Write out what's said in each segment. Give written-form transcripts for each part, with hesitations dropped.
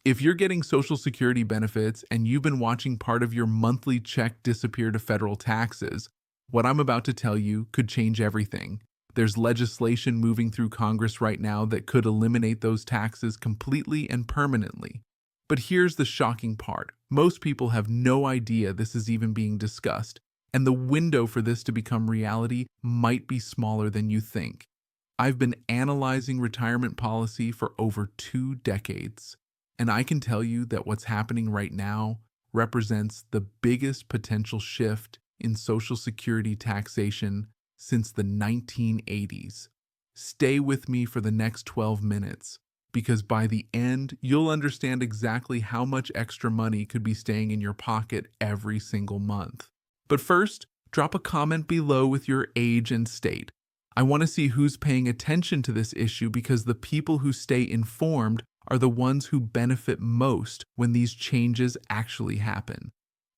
If you're getting Social Security benefits and you've been watching part of your monthly check disappear to federal taxes, what I'm about to tell you could change everything. There's legislation moving through Congress right now that could eliminate those taxes completely and permanently. But here's the shocking part. Most people have no idea this is even being discussed, and the window for this to become reality might be smaller than you think. I've been analyzing retirement policy for over 2 decades. And I can tell you that what's happening right now represents the biggest potential shift in Social Security taxation since the 1980s. Stay with me for the next 12 minutes, because by the end, you'll understand exactly how much extra money could be staying in your pocket every single month. But first, drop a comment below with your age and state. I want to see who's paying attention to this issue, because the people who stay informed are the ones who benefit most when these changes actually happen.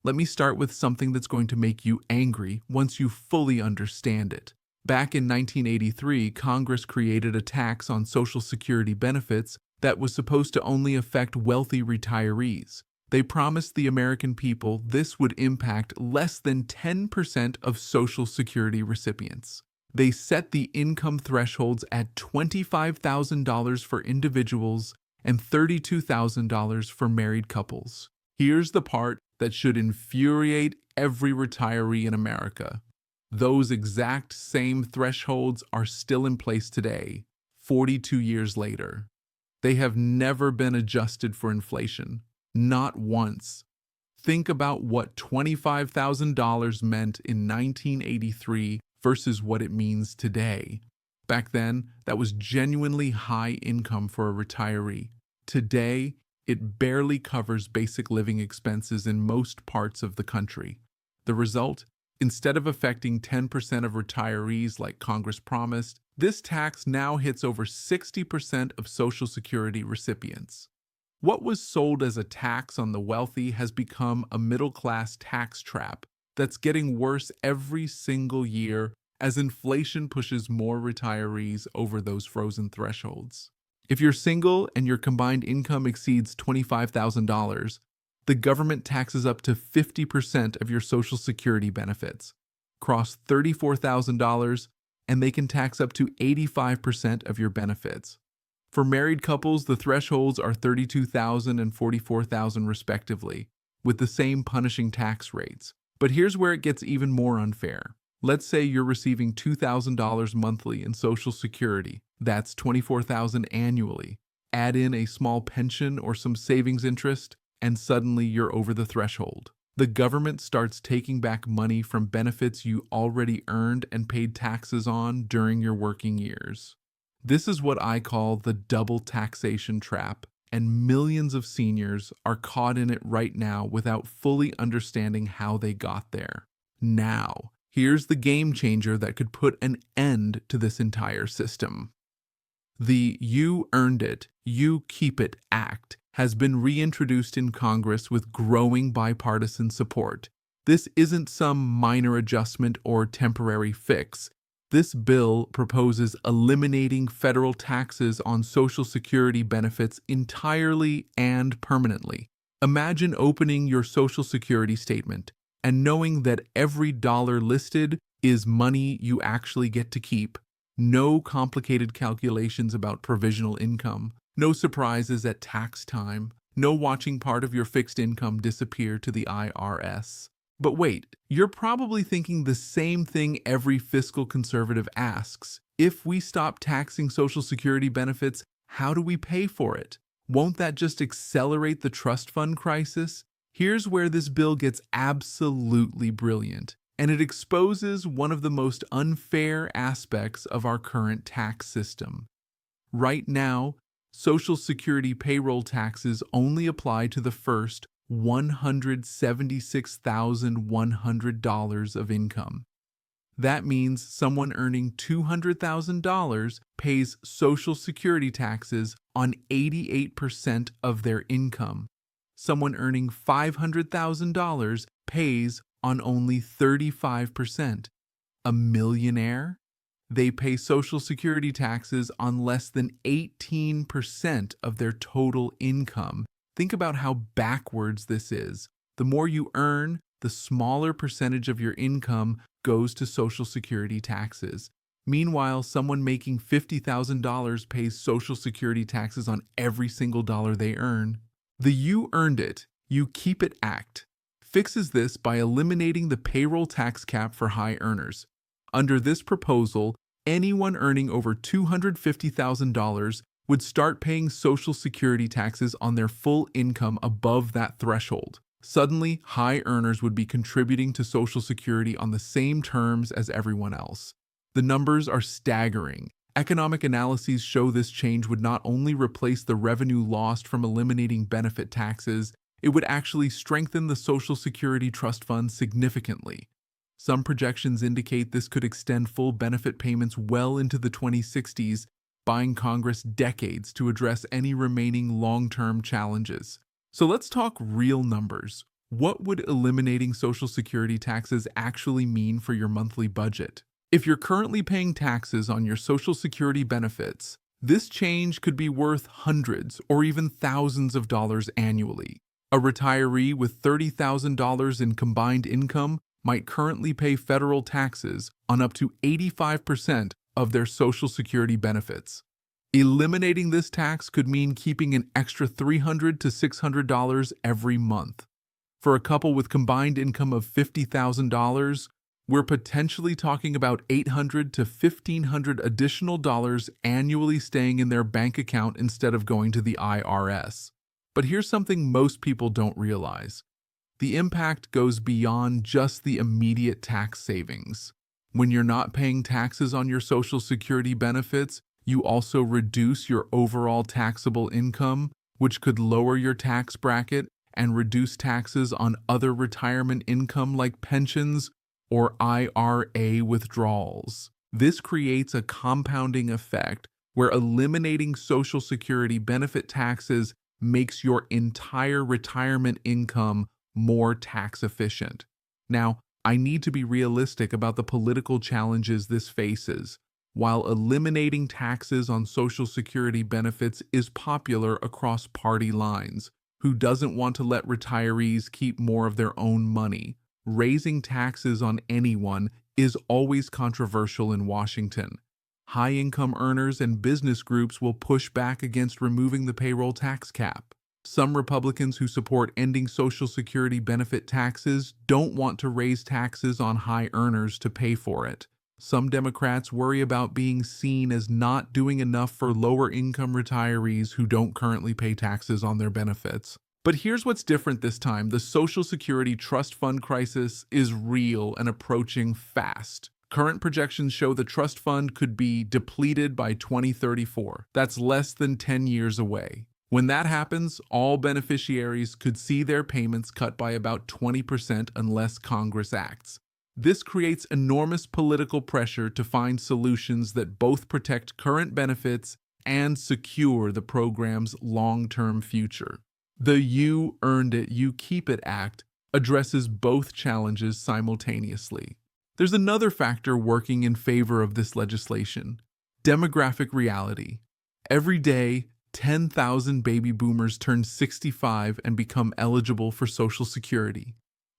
Let me start with something that's going to make you angry once you fully understand it. Back in 1983, Congress created a tax on Social Security benefits that was supposed to only affect wealthy retirees. They promised the American people this would impact less than 10% of Social Security recipients. They set the income thresholds at $25,000 for individuals and $32,000 for married couples. Here's the part that should infuriate every retiree in America. Those exact same thresholds are still in place today, 42 years later. They have never been adjusted for inflation, not once. Think about what $25,000 meant in 1983 versus what it means today. Back then, that was genuinely high income for a retiree. Today, it barely covers basic living expenses in most parts of the country. The result? Instead of affecting 10% of retirees like Congress promised, this tax now hits over 60% of Social Security recipients. What was sold as a tax on the wealthy has become a middle-class tax trap that's getting worse every single year as inflation pushes more retirees over those frozen thresholds. If you're single and your combined income exceeds $25,000, the government taxes up to 50% of your Social Security benefits. Cross $34,000, and they can tax up to 85% of your benefits. For married couples, the thresholds are $32,000 and $44,000 respectively, with the same punishing tax rates. But here's where it gets even more unfair. Let's say you're receiving $2,000 monthly in Social Security. That's $24,000 annually. Add in a small pension or some savings interest, and suddenly you're over the threshold. The government starts taking back money from benefits you already earned and paid taxes on during your working years. This is what I call the double taxation trap, and millions of seniors are caught in it right now without fully understanding how they got there. Now, here's the game changer that could put an end to this entire system. The You Earned It, You Keep It Act has been reintroduced in Congress with growing bipartisan support. This isn't some minor adjustment or temporary fix. This bill proposes eliminating federal taxes on Social Security benefits entirely and permanently. Imagine opening your Social Security statement and knowing that every dollar listed is money you actually get to keep. No complicated calculations about provisional income, no surprises at tax time, no watching part of your fixed income disappear to the IRS. But wait, you're probably thinking the same thing every fiscal conservative asks. If we stop taxing Social Security benefits, how do we pay for it? Won't that just accelerate the trust fund crisis? Here's where this bill gets absolutely brilliant, and it exposes one of the most unfair aspects of our current tax system. Right now, Social Security payroll taxes only apply to the first $176,100 of income. That means someone earning $200,000 pays Social Security taxes on 88% of their income. Someone earning $500,000 pays on only 35%. A millionaire? They pay Social Security taxes on less than 18% of their total income. Think about how backwards this is. The more you earn, the smaller percentage of your income goes to Social Security taxes. Meanwhile, someone making $50,000 pays Social Security taxes on every single dollar they earn. The "you earned it, you keep it" act fixes this by eliminating the payroll tax cap for high earners. Under this proposal, anyone earning over $250,000 would start paying Social Security taxes on their full income above that threshold. Suddenly, high earners would be contributing to Social Security on the same terms as everyone else. The numbers are staggering. Economic analyses show this change would not only replace the revenue lost from eliminating benefit taxes, it would actually strengthen the Social Security Trust Fund significantly. Some projections indicate this could extend full benefit payments well into the 2060s, buying Congress decades to address any remaining long-term challenges. So let's talk real numbers. What would eliminating Social Security taxes actually mean for your monthly budget? If you're currently paying taxes on your Social Security benefits, this change could be worth hundreds or even thousands of dollars annually. A retiree with $30,000 in combined income might currently pay federal taxes on up to 85% of their Social Security benefits. Eliminating this tax could mean keeping an extra $300 to $600 every month. For a couple with combined income of $50,000, we're potentially talking about $800 to $1,500 additional dollars annually staying in their bank account instead of going to the IRS. But here's something most people don't realize. The impact goes beyond just the immediate tax savings. When you're not paying taxes on your Social Security benefits, you also reduce your overall taxable income, which could lower your tax bracket and reduce taxes on other retirement income like pensions or IRA withdrawals. This creates a compounding effect where eliminating Social Security benefit taxes makes your entire retirement income more tax efficient. Now, I need to be realistic about the political challenges this faces. While eliminating taxes on Social Security benefits is popular across party lines, who doesn't want to let retirees keep more of their own money? Raising taxes on anyone is always controversial in Washington. High-income earners and business groups will push back against removing the payroll tax cap. Some Republicans who support ending Social Security benefit taxes don't want to raise taxes on high earners to pay for it. Some Democrats worry about being seen as not doing enough for lower-income retirees who don't currently pay taxes on their benefits. But here's what's different this time. The Social Security Trust Fund crisis is real and approaching fast. Current projections show the trust fund could be depleted by 2034. That's less than 10 years away. When that happens, all beneficiaries could see their payments cut by about 20% unless Congress acts. This creates enormous political pressure to find solutions that both protect current benefits and secure the program's long-term future. The "You Earned It, You Keep It" Act addresses both challenges simultaneously. There's another factor working in favor of this legislation: demographic reality. Every day, 10,000 baby boomers turn 65 and become eligible for Social Security.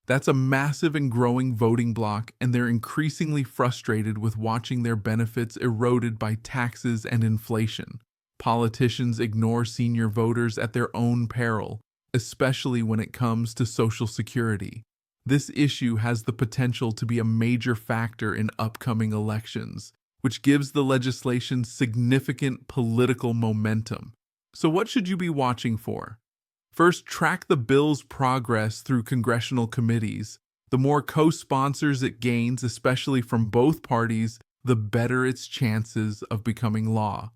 That's a massive and growing voting bloc, and they're increasingly frustrated with watching their benefits eroded by taxes and inflation. Politicians ignore senior voters at their own peril, especially when it comes to Social Security. This issue has the potential to be a major factor in upcoming elections, which gives the legislation significant political momentum. So what should you be watching for? First, track the bill's progress through congressional committees. The more co-sponsors it gains, especially from both parties, the better its chances of becoming law.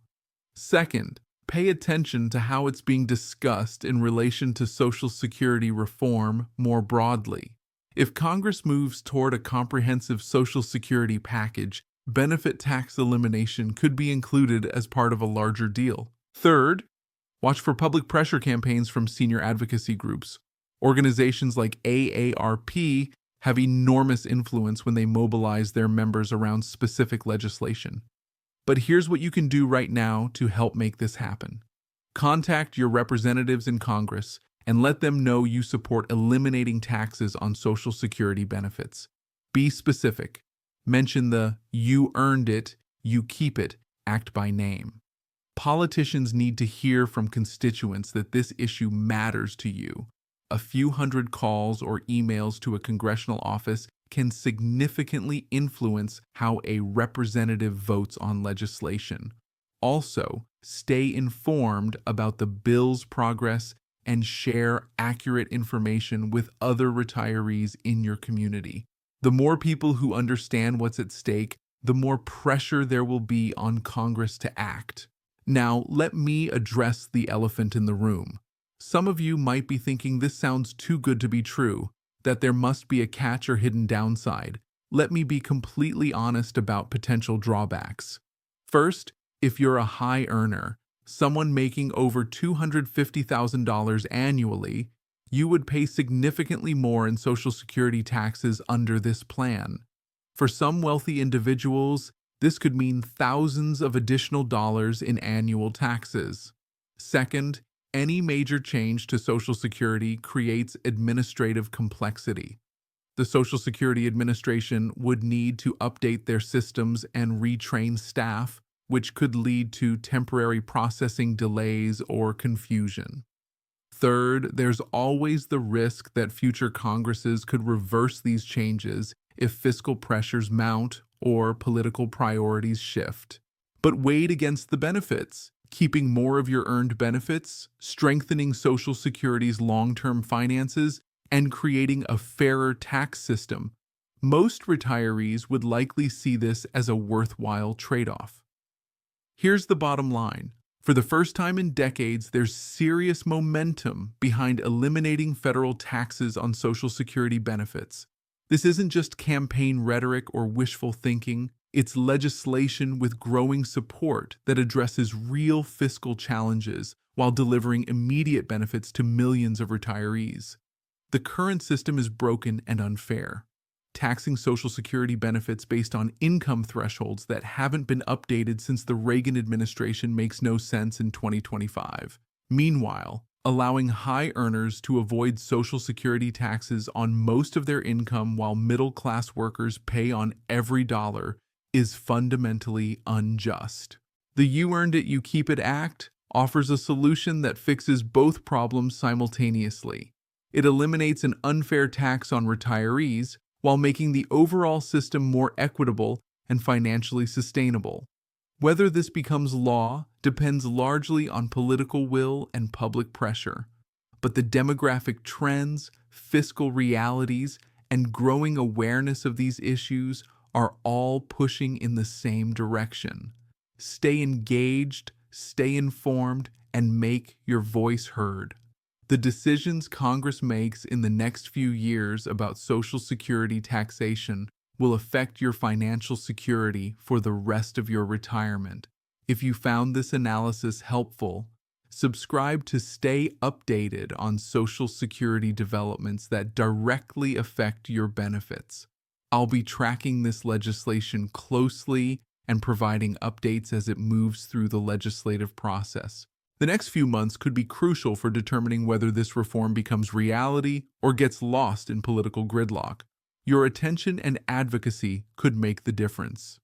Second, pay attention to how it's being discussed in relation to Social Security reform more broadly. If Congress moves toward a comprehensive Social Security package, benefit tax elimination could be included as part of a larger deal. Third, watch for public pressure campaigns from senior advocacy groups. Organizations like AARP have enormous influence when they mobilize their members around specific legislation. But here's what you can do right now to help make this happen. Contact your representatives in Congress. and let them know you support eliminating taxes on Social Security benefits. Be specific. Mention the "you earned it, you keep it" act by name. Politicians need to hear from constituents that this issue matters to you. A few hundred calls or emails to a congressional office can significantly influence how a representative votes on legislation. Also, stay informed about the bill's progress and share accurate information with other retirees in your community. The more people who understand what's at stake, the more pressure there will be on Congress to act. Now, let me address the elephant in the room. Some of you might be thinking this sounds too good to be true, that there must be a catch or hidden downside. Let me be completely honest about potential drawbacks. First, if you're a high earner, someone making over $250,000 annually, you would pay significantly more in Social Security taxes under this plan. For some wealthy individuals, this could mean thousands of additional dollars in annual taxes. Second, any major change to Social Security creates administrative complexity. The Social Security Administration would need to update their systems and retrain staff, which could lead to temporary processing delays or confusion. Third, there's always the risk that future Congresses could reverse these changes if fiscal pressures mount or political priorities shift. But weighed against the benefits, keeping more of your earned benefits, strengthening Social Security's long-term finances, and creating a fairer tax system, most retirees would likely see this as a worthwhile trade-off. Here's the bottom line. For the first time in decades, there's serious momentum behind eliminating federal taxes on Social Security benefits. This isn't just campaign rhetoric or wishful thinking. It's legislation with growing support that addresses real fiscal challenges while delivering immediate benefits to millions of retirees. The current system is broken and unfair, taxing Social Security benefits based on income thresholds that haven't been updated since the Reagan administration makes no sense in 2025. Meanwhile, allowing high earners to avoid Social Security taxes on most of their income while middle-class workers pay on every dollar is fundamentally unjust. The "You Earned It, You Keep It" Act offers a solution that fixes both problems simultaneously. It eliminates an unfair tax on retirees while making the overall system more equitable and financially sustainable. Whether this becomes law depends largely on political will and public pressure, but the demographic trends, fiscal realities, and growing awareness of these issues are all pushing in the same direction. Stay engaged, stay informed, and make your voice heard. The decisions Congress makes in the next few years about Social Security taxation will affect your financial security for the rest of your retirement. If you found this analysis helpful, subscribe to stay updated on Social Security developments that directly affect your benefits. I'll be tracking this legislation closely and providing updates as it moves through the legislative process. The next few months could be crucial for determining whether this reform becomes reality or gets lost in political gridlock. Your attention and advocacy could make the difference.